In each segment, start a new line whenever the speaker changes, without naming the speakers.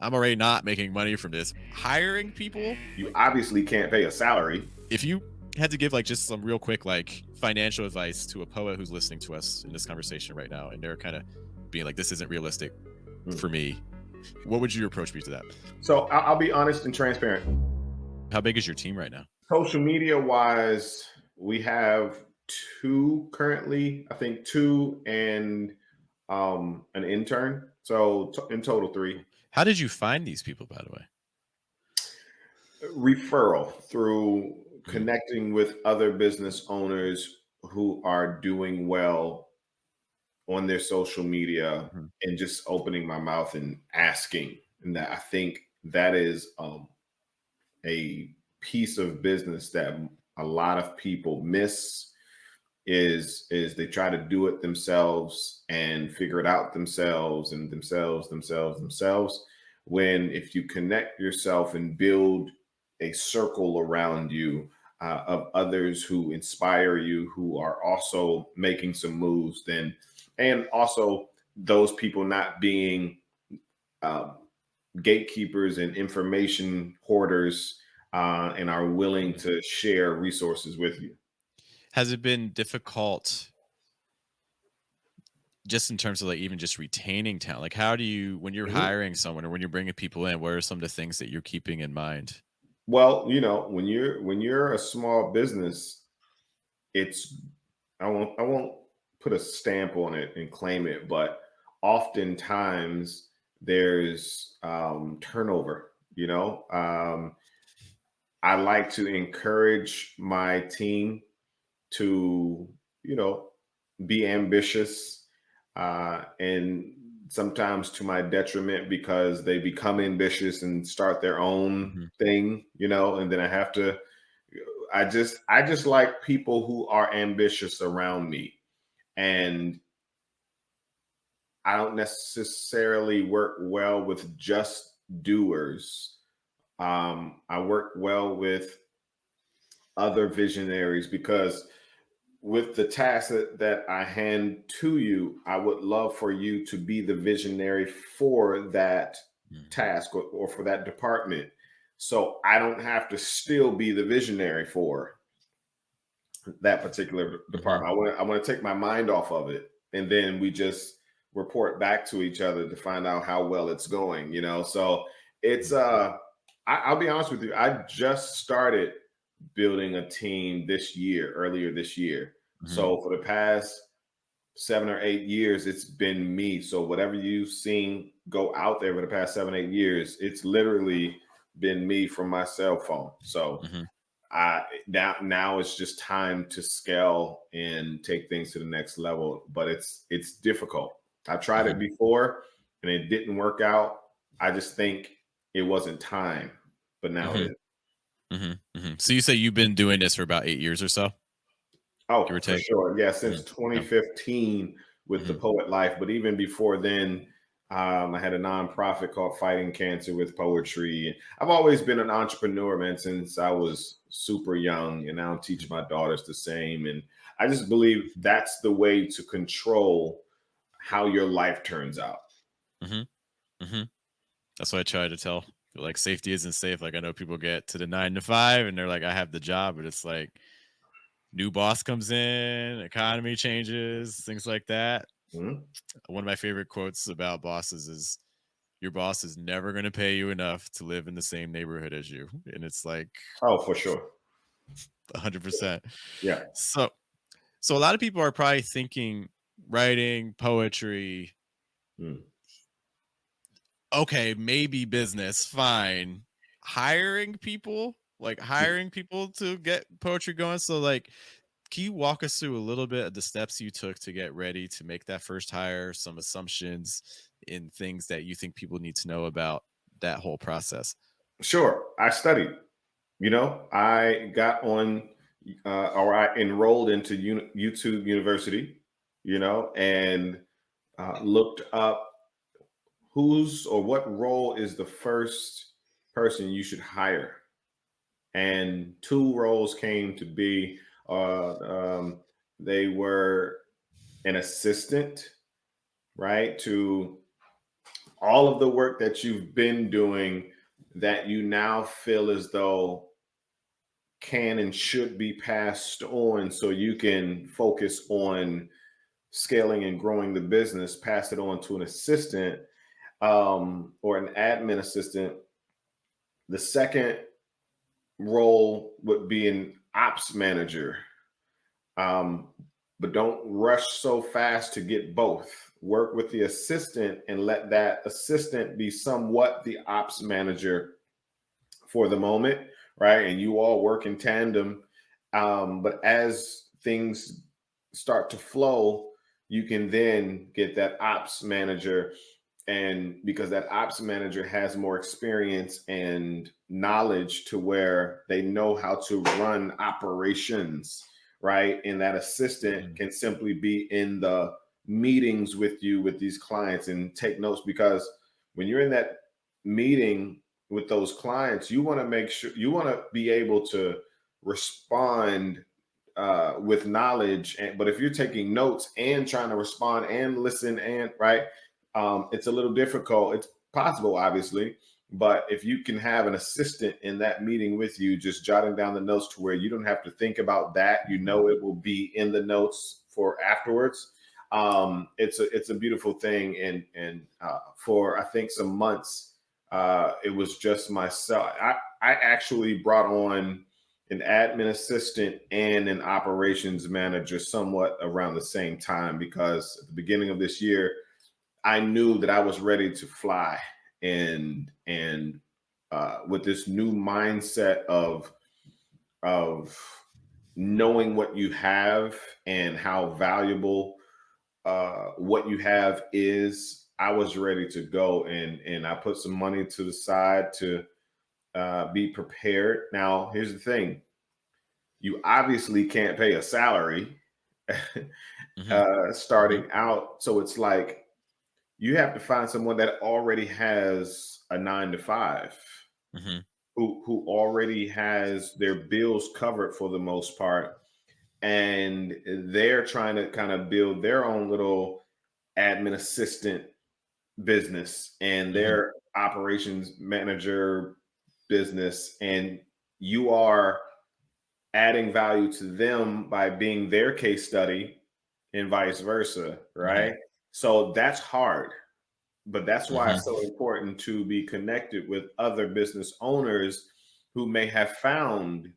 I'm already not making money from this. Hiring people,
You obviously can't pay a salary.
if you had to give like just some real quick like financial advice to a poet who's listening to us in this conversation right now and they're kind of being like this isn't realistic
Mm.
for me, what would your approach be to that?
So I'll be honest and transparent.
How big is your team right now?
Social media wise, we have two currently. I think two and an intern. So in total three.
How did you find these people, by the way?
Referral through
Mm,
connecting with other business owners who are doing well on their social media
mhm,
and just opening my mouth and asking. And that I think that is a piece of business that a lot of people miss is they try to do it themselves and figure it out themselves and themselves when if you connect yourself and build a circle around you of others who inspire you who are also making some moves then and also those people not being um, gatekeepers and information hoarders and are willing
mhm.
to share resources with you.
Has it been difficult just in terms of like even just retaining talent? Like, how do you, when you're
Mhm.
hiring someone or when you're bringing people in, what are some of the things that you're keeping in mind?
Well, when you're a small business, it's I won't put a stamp on it and claim it, but oftentimes there's turnover. I like to encourage my team to you know be ambitious and sometimes to my detriment because they become ambitious and start their own
Mhm,
thing, and then I just like people who are ambitious around me. And I don't necessarily work well with just doers. I work well with other visionaries because with the task that I hand to you, I would love for you to be the visionary for that
mhm,
task or for that department. So I don't have to still be the visionary for that particular
mhm,
department. I want to take my mind off of it. And then we just report back to each other to find out how well it's going. So it's
mhm,
I'll be honest with you. I just started building a team earlier this year.
mhm.
So for the past 7 or 8 years, it's been me. So whatever you've seen go out there for the past 7, 8 years, it's literally been me from my cell phone. So
Mhm,
now it's just time to scale and take things to the next level. But it's difficult. I tried it
mhm,
before and it didn't work out. I just think it wasn't time, but now it
mhm,
is.
mhm, mhm. So you say you've been doing this for about 8 years or so, give
Oh,
or
for
take?
sure. Yeah, since
Mhm, yeah,
2015 with the
mhm,
Poet Life. But even before then, I had a nonprofit called Fighting Cancer with Poetry. I've always been an entrepreneur, man, since I was super young. And now I'm teaching my daughters the same. And I just believe
mhm,
that's the way to control how your life turns out.
mhm, mhm. That's what I try to tell. Like safety isn't safe. Like I know people get to the 9 to 5 and they're like, I have the job, but it's like new boss comes in, economy changes, things like that.
Mhm.
One of my favorite quotes about bosses is your boss is never going to pay you enough to live in the same neighborhood as you. And it's like
Oh, for sure.
100%.
Yeah.
So, so a lot of people are probably thinking writing, poetry,
Mm.
okay, maybe business, fine. Hiring people to get poetry going. So, like, can you walk us through a little bit of the steps you took to get ready to make that first hire, some assumptions in things that you think people need to know about that whole process?
Sure. I studied. I got on or I enrolled into YouTube University, and looked up whose or what role is the first person you should hire. And two roles came to be they were an assistant, right, to all of the work that you've been doing that you now feel as though can and should be passed on so you can focus on scaling and growing the business, pass it on to an assistant or an admin assistant. The second role would be an ops manager. Um, but don't rush so fast to get both. Work with the assistant and let that assistant be somewhat the ops manager for the moment, right? And you all work in tandem. But as things start to flow, you can then get that ops manager. And because that ops manager has more experience and knowledge to where they know how to run operations, right? And that assistant
Mhm.
can simply be in the meetings with you with these clients and take notes because when you're in that meeting with those clients, you want to make sure you want to be able to respond with knowledge. But if you're taking notes and trying to respond and listen and right, it's a little difficult. It's possible, obviously, but if you can have an assistant in that meeting with you, just jotting down the notes to where you don't have to think about that, you know, it will be in the notes for afterwards. It's a beautiful thing, and for I think some months, it was just myself. I actually brought on an admin assistant and an operations manager somewhat around the same time because at the beginning of this year, I knew that I was ready to fly and with this new mindset of knowing what you have and how valuable what you have is, I was ready to go and I put some money to the side to be prepared. Now, here's the thing: you obviously can't pay a salary
Mhm. Mhm.
starting out, so it's like you have to find someone that already has a 9 to 5,
Mhm.
who already has their bills covered for the most part, and they're trying to kind of build their own little admin assistant business and
Mhm.
their operations manager business, and you are adding value to them by being their case study and vice versa,
Mhm.
right? So that's hard, but that's why
Mhm.
it's so important to be connected with other business owners who may have found,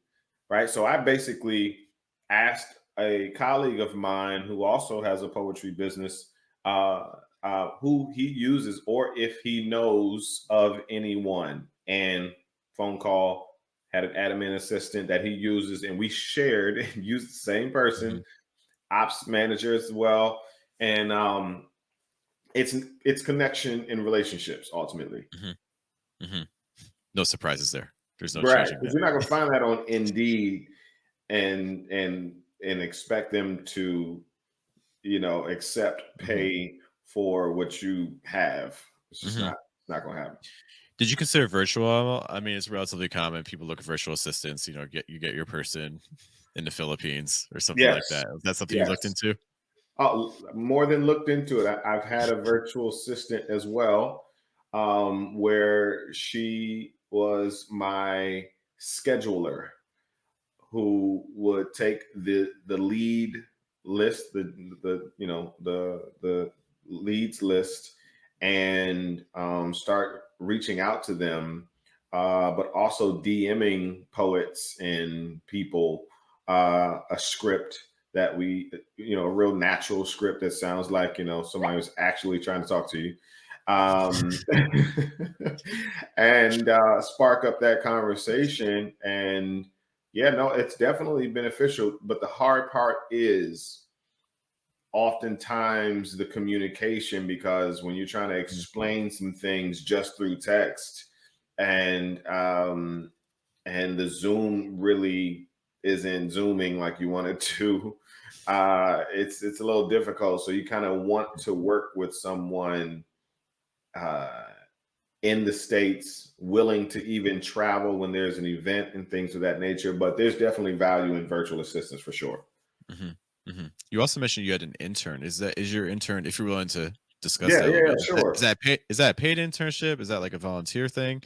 right? So I basically asked a colleague of mine who also has a poetry business who he uses or if he knows of anyone. And phone call, had an admin assistant that he uses, and we shared and used the same person,
Mhm.
ops manager as well. And it's connection in relationships ultimately.
Mhm. Mhm. No surprises there. There's no
Right,
changing
because
that.
you're not gonna find that on Indeed and expect them to, accept
Mhm.
pay for what you have. It's just
Mhm.
not gonna happen.
Did you consider virtual? I mean, it's relatively common. People look at virtual assistants. Get your person in the Philippines or something like
Yes,
that. Is that something you looked
yes.
into?
More than looked into it. I've had a virtual assistant as well, where she was my scheduler, who would take the lead list, the leads list, and start reaching out to them, but also DMing poets and people a script that a real natural script that sounds like somebody was actually trying to talk to you, um, and spark up that conversation. And yeah, no, it's definitely beneficial. But the hard part is oftentimes the communication, because when you're trying to
Mhm.
explain some things just through text, and the Zoom really isn't zooming like you want it to, it's a little difficult. So you kind of want to work with someone uh, in the States willing to even travel when there's an event and things of that nature. But there's definitely value in virtual assistants for sure.
Mhm. Mhm. You also mentioned you had an intern. Is your intern, if you're willing to discuss
Yeah,
that a
yeah,
little
yeah,
bit.
sure.
Is that a paid internship? Is that like a volunteer thing?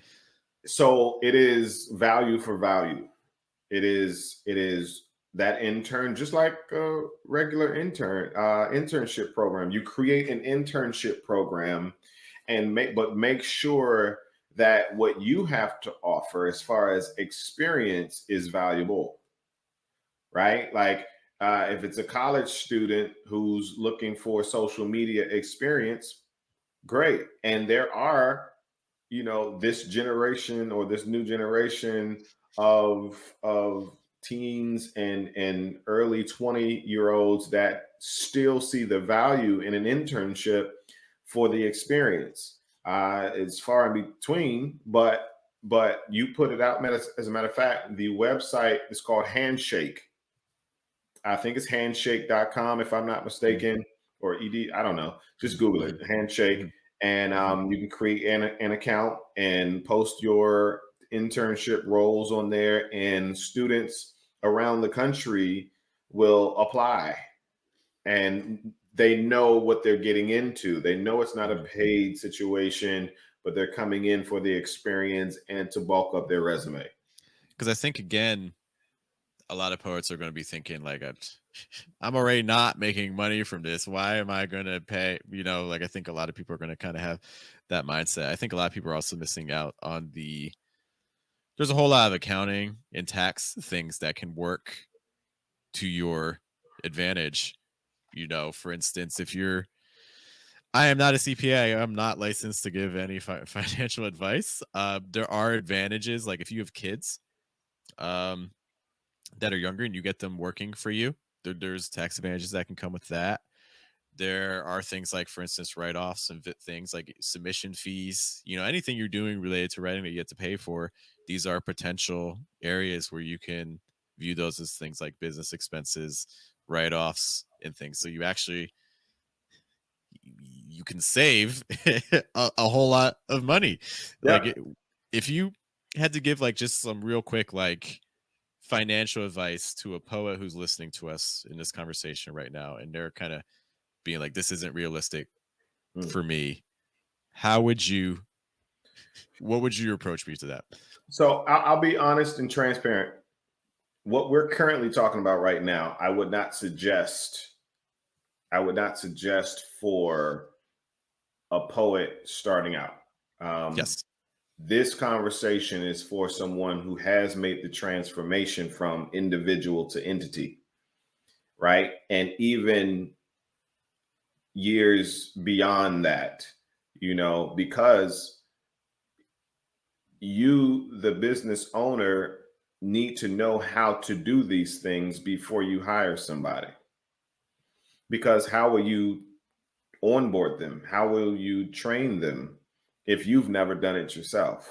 So it is value for value. It is that intern, just like a regular internship program. You create an internship program and make sure that what you have to offer as far as experience is valuable, right? Like if it's a college student who's looking for social media experience, great. And there are, this generation or this new generation of teens and early 20-year-olds that still see the value in an internship for the experience. It's far in between, but you put it out. As a matter of fact, the website is called Handshake. I think it's handshake.com, if I'm not
Mhm,
mistaken, or ed, I don't know. Just
mhm,
Google it,
mhm,
Handshake.
mhm,
And
mhm.
you can create an account and post your internship roles on there, and students around the country will apply, and they know what they're getting into. They know it's not a
Mhm.
paid situation, but they're coming in for the experience and to bulk up their resume.
Because I think again, a lot of poets are going to be thinking like, I'm already not making money from this. Why am I going to pay? Like I think a lot of people are going to kind of have that mindset. I think a lot of people are also missing out on there's a whole lot of accounting and tax things that can work to your advantage. For instance, if you're I am not a CPA. I'm not licensed to give any financial advice. There are advantages, like if you have kids um, that are younger and you get them working for you, there's tax advantages that can come with that. There are things like, for instance, write-offs and things like submission fees. Anything you're doing related to writing that you have to pay for. These are potential areas where you can view those as things like business expenses, write-offs, and things. So you can save a whole lot of money. Like
Yep.
if you had to give like just some real quick like financial advice to a poet who's listening to us in this conversation right now, and they're kind of being like, this isn't realistic
Mm.
for me, how would you what would your approach be to that?
So I'll be honest and transparent. What we're currently talking about right now, I would not suggest for a poet starting out. Um,
Yes.
this conversation is for someone who has made the transformation from individual to entity, right? And even years beyond that, because you, the business owner, need to know how to do these things before you hire somebody. Because how will you onboard them? How will you train them if you've never done it yourself?